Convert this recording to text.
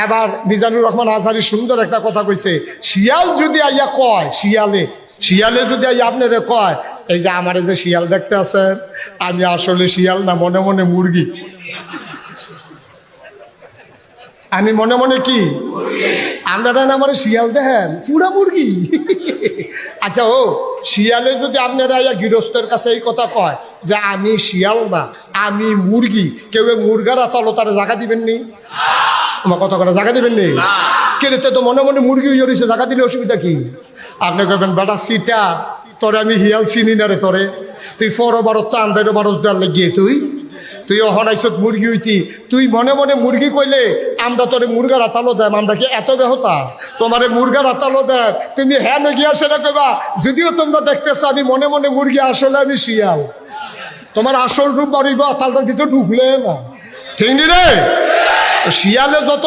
এবার মিজানুর রহমান আজহারি সুন্দর একটা কথা কইছে, শিয়াল যদি আইয়া কয়, শিয়ালে যদি আইয়া আপনারে কয়, এই যে আমার যে শিয়াল দেখতে আছেন, আমি আসলে শিয়াল না, মনে মনে মুরগি। আমি মনে মনে কি, আপনারা না আমার শিয়াল দেখেন, পুরা মুরগি। আচ্ছা, ও শিয়ালে যদি আপনারা আইয়া গৃহস্থের কাছে এই কথা কয় যে আমি শিয়াল না, আমি মুরগি, কেউ মুরগার আতালতারে জায়গা দিবেন নি? আমার কথা করে জায়গা দিবেন নি? কেড়েতে তো মনে মনে মুরগি হয়ে রয়েছে, জায়গা দিলে অসুবিধা কি? আপনি কবেন বেটা সিটা, তোরে আমি হিয়াল চিনি না রে, তোরে তুই 12 চাঁদের 12 দেওয়ার লেগিয়ে তুই হনাইছত মুরগি হইতি, তুই মনে মনে মুরগি কইলে আমরা তোরে মুরগার আতালো দেয়, আমরা কি এত বেহতা তোমারে মুরগার আতালো দেয়? তুমি হ্যাঁ গিয়া সেটা কইবা, যদিও তোমরা দেখতেছো আমি মনে মনে মুরগি, আসলে আমি শিয়াল। তোমার আসল রূপ বাড়িব আতালটার ভিতরে ঢুকলে না, ঠিক নি রে? শিয়ালে যত